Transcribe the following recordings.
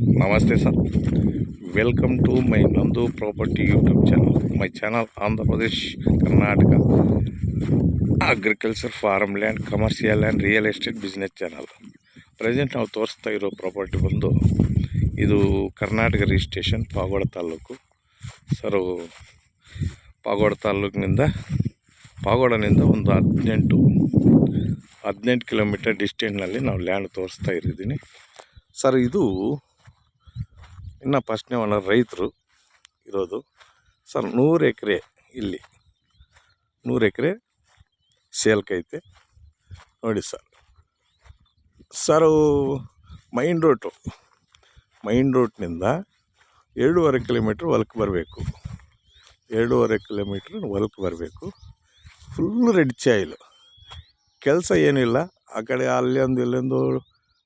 Namaste sir. Welcome to my Nandu Property YouTube channel. My channel Andhra Pradesh, Karnataka, Agriculture, Farmland, Commercial and Real Estate Business channel. Present ನಾವು ತೋರಿಸ್ತಾ ಇರೋ property ಬಂದು ಇದು Karnataka registration pagoda taluk sir. Pagoda ತಾಲೂಕಿನಿಂದ ಒಂದು 18 kilometre ಡಿಸ್ಟೆನ್ಸ್ನಲ್ಲಿ ನಾವು land ತೋರಿಸ್ತಾ ಇದ್ದೀನಿ ಸರ್. ಇದು ಇನ್ನು ಫಸ್ಟ್ನೇ ಓನರ್ ರೈತರು ಇರೋದು ಸರ್. 100 ಎಕರೆ ಇಲ್ಲಿ 100 ಎಕರೆ ಸೇಲ್ಕೈತೆ ನೋಡಿ ಸರ್. ಮೈನ್ ರೋಡ್ನಿಂದ 2.5 ಕಿಲೋಮೀಟ್ರ್ ಹೊಲಕ್ಕೆ ಬರಬೇಕು. 2.5 ಕಿಲೋಮೀಟ್ರ್ ಹೊಲಕ್ಕೆ ಬರಬೇಕು. ಫುಲ್ಲು ರೆಡ್ ಚಾಯಿಲು, ಕೆಲಸ ಏನಿಲ್ಲ. ಆ ಕಡೆ ಇಲ್ಲೊಂದು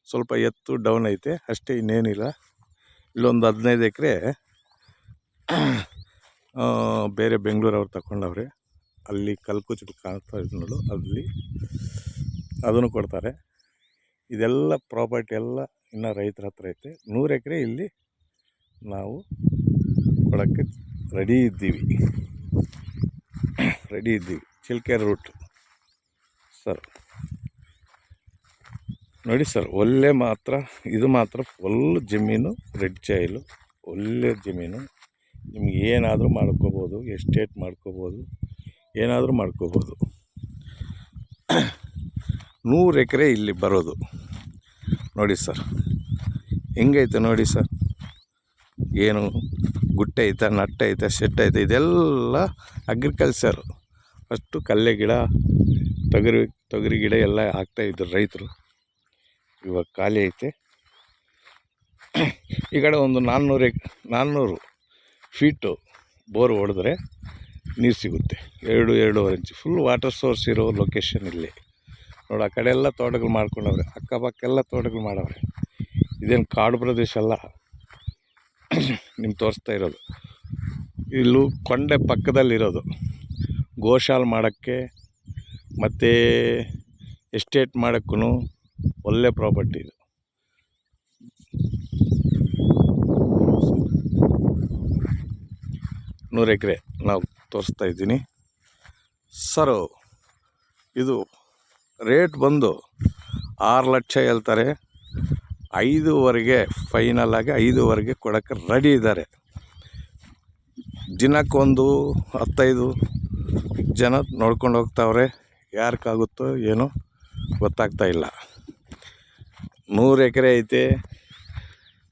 ಸ್ವಲ್ಪ ಎತ್ತು ಡೌನ್ ಐತೆ ಅಷ್ಟೇ, ಇನ್ನೇನಿಲ್ಲ. ಇಲ್ಲೊಂದು 15 ಎಕರೆ ಬೇರೆ ಬೆಂಗಳೂರವ್ರು ತಗೊಂಡವ್ರೆ. ಅಲ್ಲಿ ಕಲ್ಕುಚ್ಚು ಕಾಣ್ತಾ ಇದೆ ನೋಡು, ಅಲ್ಲಿ ಅದನ್ನು ಕೊಡ್ತಾರೆ. ಇದೆಲ್ಲ ಪ್ರಾಪರ್ಟಿ ಎಲ್ಲ ಇನ್ನು ರೈತರ ಹತ್ರ ಐತೆ. 100 ಎಕರೆ ಇಲ್ಲಿ ನಾವು ಕೊಡೋಕ್ಕೆ ರೆಡಿ ಇದ್ದೀವಿ. ಚಿಲ್ಕೆರೆ ರೂಟ್ ಸರ್. ನೋಡಿ ಸರ್, ಇದು ಮಾತ್ರ ಫುಲ್ ಜಮೀನು, ರೆಡ್ ಚಾಯಿಲು, ಒಳ್ಳೆ ಜಮೀನು. ನಿಮ್ಗೆ ಏನಾದರೂ ಮಾಡ್ಕೋಬೋದು, ಎಸ್ಟೇಟ್ ಮಾಡ್ಕೋಬೋದು, ಏನಾದರೂ ಮಾಡ್ಕೋಬೋದು. 100 ಎಕರೆ ಇಲ್ಲಿ ಬರೋದು ನೋಡಿ ಸರ್. ಹೆಂಗೈತೆ ನೋಡಿ ಸರ್. ಏನು ಗುಟ್ಟೆ ಐತೆ, ನಟ್ಟೆ ಐತೆ, ಶೆಡ್ ಐತೆ, ಇದೆಲ್ಲ ಅಗ್ರಿಕಲ್ಚರ್. ಫಸ್ಟು ಕಲ್ಲೆ ಗಿಡ, ತೊಗರಿ ಗಿಡ ಎಲ್ಲ ಹಾಕ್ತಾಯಿದ್ರು ರೈತರು. ಇವಾಗ ಖಾಲಿ ಐತೆ. ಈ ಕಡೆ ಒಂದು 400 ಫೀಟು ಬೋರ್ ಹೊಡೆದ್ರೆ ನೀರು ಸಿಗುತ್ತೆ. 2-2.5 ಇಂಚು ಫುಲ್ ವಾಟರ್ ಸೋರ್ಸ್ ಇರೋ ಲೊಕೇಶನ್ ಇಲ್ಲಿ ನೋಡಿ. ಆ ಕಡೆ ಎಲ್ಲ ತೋಟಗಳು ಮಾಡ್ಕೊಂಡವ್ರೆ, ಅಕ್ಕಪಕ್ಕೆಲ್ಲ ತೋಟಗಳು ಮಾಡವ್ರೆ. ಇದೇನು ಕಾಡು ಪ್ರದೇಶ ಅಲ್ಲ ನಿಮ್ಗೆ ತೋರಿಸ್ತಾ ಇರೋದು. ಇಲ್ಲೂ ಕೊಂಡೆ ಪಕ್ಕದಲ್ಲಿರೋದು, ಗೋಶಾಲೆ ಮಾಡೋಕ್ಕೆ ಮತ್ತು ಎಸ್ಟೇಟ್ ಮಾಡೋಕ್ಕೂ ಒಳ್ಳೆ ಪ್ರಾಪರ್ಟಿ ಇದು. 100 ಎಕರೆ ನಾವು ತೋರಿಸ್ತಾ ಇದ್ದೀನಿ ಸರ್. ಇದು ರೇಟ್ ಬಂದು 6 ಲಕ್ಷ ಹೇಳ್ತಾರೆ. 5.5 ಫೈನಲ್ ಆಗಿ 5.5 ಕೊಡೋಕ್ಕೆ ರೆಡಿ ಇದ್ದಾರೆ. ದಿನಕ್ಕೊಂದು 15 ಜನ ನೋಡ್ಕೊಂಡು ಹೋಗ್ತಾವ್ರೆ. ಯಾರಿಗಾಗುತ್ತೋ ಏನೋ ಗೊತ್ತಾಗ್ತಾ ಇಲ್ಲ. 100 ಎಕರೆ ಐತೆ,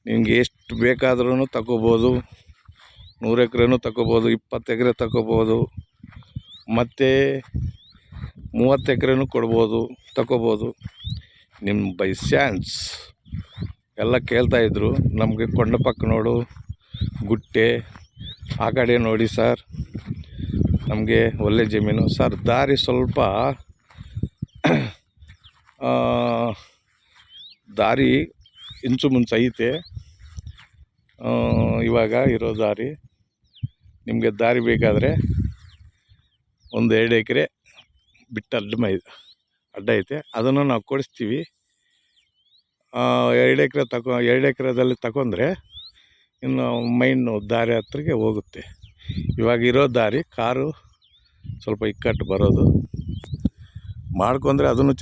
ನಿಮಗೆ ಎಷ್ಟು ಬೇಕಾದ್ರೂ ತಗೋಬೋದು. 100 ಎಕರೆನೂ ತಗೋಬೋದು, 20 ಎಕರೆ ತಗೋಬೋದು, ಮತ್ತು 30 ಎಕರೆನೂ ತಗೋಬೋದು. ನಿಮ್ಮ ಬೈ ಚಾನ್ಸ್ ಎಲ್ಲ ಕೇಳ್ತಾಯಿದ್ರು ನಮಗೆ. ಕೊಂಡ ಪಕ್ಕ ನೋಡು, ಗುಟ್ಟೆ ಆ ಕಡೆ ನೋಡಿ ಸರ್, ನಮಗೆ ಒಳ್ಳೆ ಜಮೀನು ಸರ್. ದಾರಿ ಸ್ವಲ್ಪ ದಾರಿ ಇಂಚು ಮುಂಚೆ ಐತೆ. ಇವಾಗ ಇರೋ ದಾರಿ ನಿಮಗೆ ದಾರಿ ಬೇಕಾದರೆ ಒಂದು 2 ಎಕರೆ ಬಿಟ್ಟು ಅಡ್ಡ ಐತೆ, ಅದನ್ನು ನಾವು ಕೊಡಿಸ್ತೀವಿ. 2 ಎಕರೆದಲ್ಲಿ ತಗೊಂಡ್ರೆ ಇನ್ನು ಮೈನು ದಾರಿ ಹತ್ರಕ್ಕೆ ಹೋಗುತ್ತೆ. ಇವಾಗ ಇರೋ ದಾರಿ ಕಾರು ಸ್ವಲ್ಪ ಇಕ್ಕಟ್ಟು ಬರೋದು ಮಾಡ್ಕೊಂಡ್ರೆ ಅದನ್ನು ಚೆನ್ನಾಗಿ